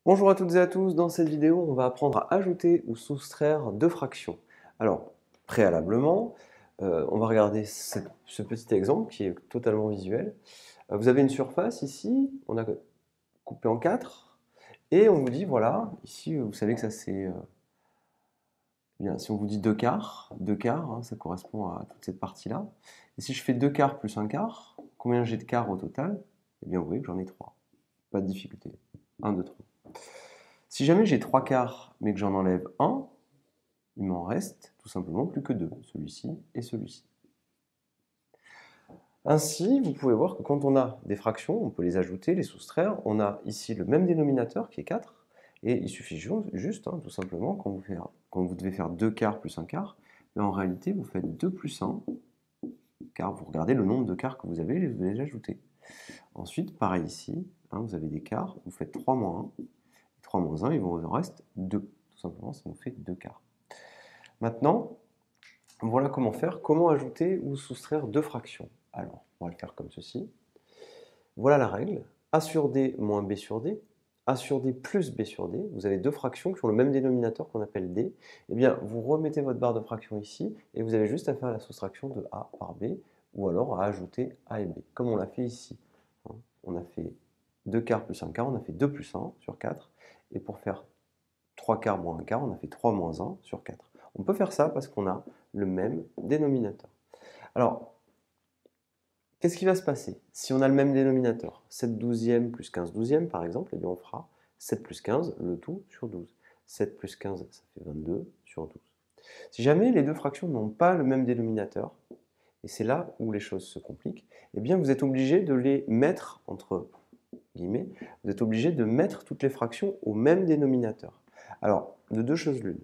Bonjour à toutes et à tous, dans cette vidéo on va apprendre à ajouter ou soustraire deux fractions. Alors préalablement, on va regarder ce petit exemple qui est totalement visuel. Vous avez une surface ici, on a coupé en quatre, et on vous dit voilà, ici vous savez que ça c'est, bien, si on vous dit deux quarts hein, ça correspond à toute cette partie-là. Et si je fais deux quarts plus un quart, combien j'ai de quarts au total? Eh bien vous voyez que j'en ai trois, pas de difficulté, 1, 2, 3. Si jamais j'ai 3 quarts, mais que j'en enlève un, il m'en reste tout simplement plus que deux, celui-ci et celui-ci. Ainsi, vous pouvez voir que quand on a des fractions, on peut les ajouter, les soustraire. On a ici le même dénominateur qui est 4, et il suffit juste, tout simplement, quand vous devez faire 2 quarts plus un quart, mais en réalité, vous faites 2 plus 1, car vous regardez le nombre de quarts que vous avez et vous les ajoutez. Ensuite, pareil ici, vous avez des quarts, vous faites 3 moins 1, 3 moins 1, il vous en reste 2. Tout simplement, ça nous fait 2 quarts. Maintenant, voilà comment ajouter ou soustraire deux fractions. Alors, on va le faire comme ceci. Voilà la règle. A sur D moins B sur D. A sur D plus B sur D. Vous avez deux fractions qui ont le même dénominateur qu'on appelle D. Eh bien, vous remettez votre barre de fraction ici et vous avez juste à faire la soustraction de A par B ou alors à ajouter A et B, comme on l'a fait ici. On a fait 2 quarts plus 1 quart, on a fait 2 plus 1 sur 4. Et pour faire 3 quarts moins 1 quart, on a fait 3 moins 1 sur 4. On peut faire ça parce qu'on a le même dénominateur. Alors, qu'est-ce qui va se passer si on a le même dénominateur? 7 douzièmes plus 15 douzièmes, par exemple, eh bien on fera 7 plus 15, le tout sur 12. 7 plus 15, ça fait 22 sur 12. Si jamais les deux fractions n'ont pas le même dénominateur, et c'est là où les choses se compliquent, eh bien vous êtes obligé de les mettre entre guillemets, vous êtes obligé de mettre toutes les fractions au même dénominateur. Alors, de deux choses l'une.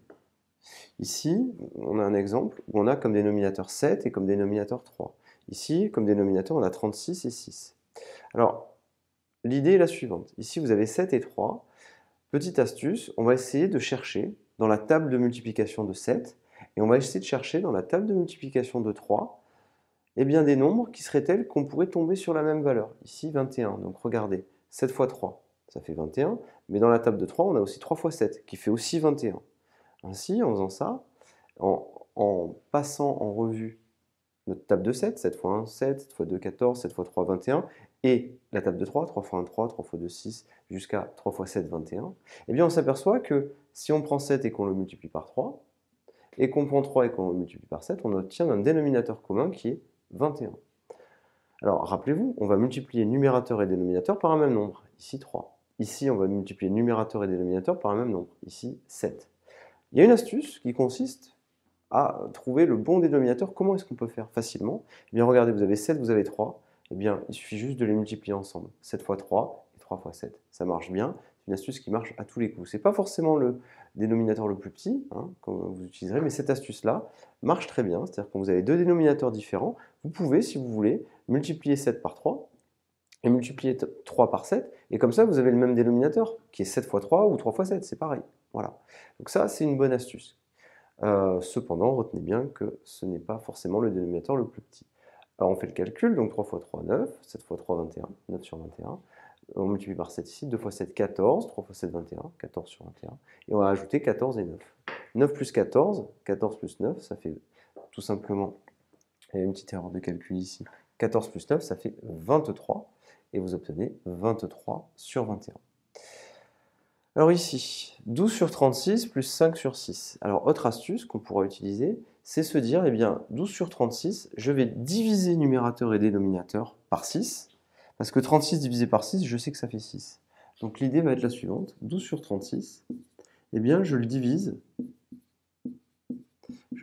Ici, on a un exemple où on a comme dénominateur 7 et comme dénominateur 3. Ici, comme dénominateur, on a 36 et 6. Alors, l'idée est la suivante. Ici, vous avez 7 et 3. Petite astuce, on va essayer de chercher dans la table de multiplication de 7 et on va essayer de chercher dans la table de multiplication de 3 eh bien, des nombres qui seraient tels qu'on pourrait tomber sur la même valeur. Ici, 21. Donc, regardez, 7 fois 3, ça fait 21. Mais dans la table de 3, on a aussi 3 fois 7, qui fait aussi 21. Ainsi, en faisant ça, en passant en revue notre table de 7, 7 fois 1, 7, 7 fois 2, 14, 7 fois 3, 21, et la table de 3, 3 fois 1, 3, 3 fois 2, 6, jusqu'à 3 fois 7, 21, eh bien on s'aperçoit que si on prend 7 et qu'on le multiplie par 3, et qu'on prend 3 et qu'on le multiplie par 7, on obtient un dénominateur commun qui est 21. Alors rappelez-vous, on va multiplier numérateur et dénominateur par un même nombre, ici 3. Ici, on va multiplier numérateur et dénominateur par un même nombre, ici 7. Il y a une astuce qui consiste à trouver le bon dénominateur. Comment est-ce qu'on peut faire facilement? Eh bien, regardez, vous avez 7, vous avez 3. Eh bien, il suffit juste de les multiplier ensemble. 7 fois 3 et 3 fois 7. Ça marche bien. C'est une astuce qui marche à tous les coups. Ce n'est pas forcément le dénominateur le plus petit, comme vous utiliserez, mais cette astuce-là marche très bien. C'est-à-dire que quand vous avez deux dénominateurs différents, vous pouvez, si vous voulez, multiplier 7 par 3 et multiplier 3 par 7, et comme ça, vous avez le même dénominateur, qui est 7 fois 3 ou 3 fois 7, c'est pareil. Voilà. Donc ça, c'est une bonne astuce. Cependant, retenez bien que ce n'est pas forcément le dénominateur le plus petit. Alors on fait le calcul, donc 3 fois 3, 9, 7 fois 3, 21, 9 sur 21. On multiplie par 7 ici, 2 fois 7, 14, 3 fois 7, 21, 14 sur 21. Et on va ajouter 14 et 9. 9 plus 14, 14 plus 9, ça fait tout simplement, il y a une petite erreur de calcul ici, 14 plus 9, ça fait 23. Et vous obtenez 23 sur 21. Alors ici, 12 sur 36 plus 5 sur 6. Alors autre astuce qu'on pourra utiliser, c'est se dire, eh bien 12 sur 36, je vais diviser numérateur et dénominateur par 6, parce que 36 divisé par 6, je sais que ça fait 6. Donc l'idée va être la suivante, 12 sur 36, eh bien je divise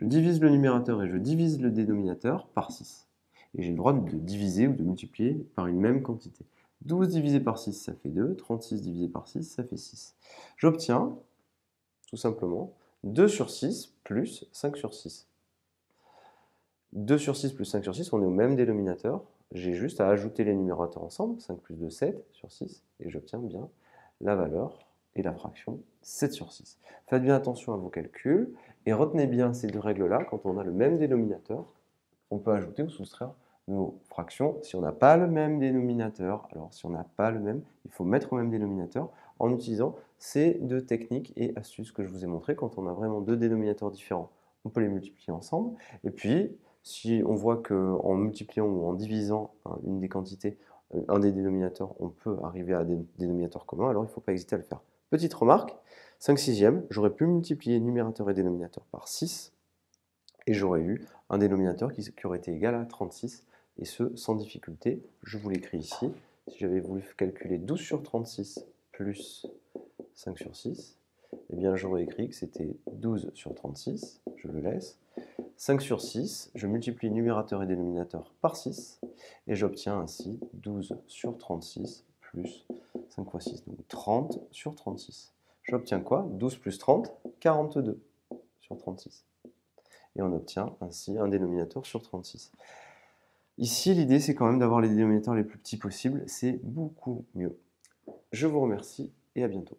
le numérateur et je divise le dénominateur par 6. Et j'ai le droit de diviser ou de multiplier par une même quantité. 12 divisé par 6, ça fait 2. 36 divisé par 6, ça fait 6. J'obtiens, tout simplement, 2 sur 6 plus 5 sur 6. 2 sur 6 plus 5 sur 6, on est au même dénominateur. J'ai juste à ajouter les numérateurs ensemble, 5 plus 2, 7 sur 6, et j'obtiens bien la valeur et la fraction 7 sur 6. Faites bien attention à vos calculs, et retenez bien ces deux règles-là, quand on a le même dénominateur, on peut ajouter ou soustraire nos fractions. Si on n'a pas le même dénominateur, alors si on n'a pas le même, il faut mettre au même dénominateur. en utilisant ces deux techniques et astuces que je vous ai montrées. Quand on a vraiment deux dénominateurs différents, on peut les multiplier ensemble. Et puis, si on voit qu'en multipliant ou en divisant une des quantités, un des dénominateurs, on peut arriver à des dénominateurs communs, alors il ne faut pas hésiter à le faire. Petite remarque, 5 sixièmes, j'aurais pu multiplier numérateur et dénominateur par 6, et j'aurais eu un dénominateur qui aurait été égal à 36, et ce, sans difficulté. Je vous l'écris ici. Si j'avais voulu calculer 12 sur 36 plus 5 sur 6, eh bien j'aurais écrit que c'était 12 sur 36, je le laisse. 5 sur 6, je multiplie numérateur et dénominateur par 6, et j'obtiens ainsi 12 sur 36 plus 5 fois 6, donc 30 sur 36. J'obtiens quoi? 12 plus 30, 42 sur 36. Et on obtient ainsi un dénominateur sur 36. Ici, l'idée, c'est quand même d'avoir les dénominateurs les plus petits possibles. C'est beaucoup mieux. Je vous remercie et à bientôt.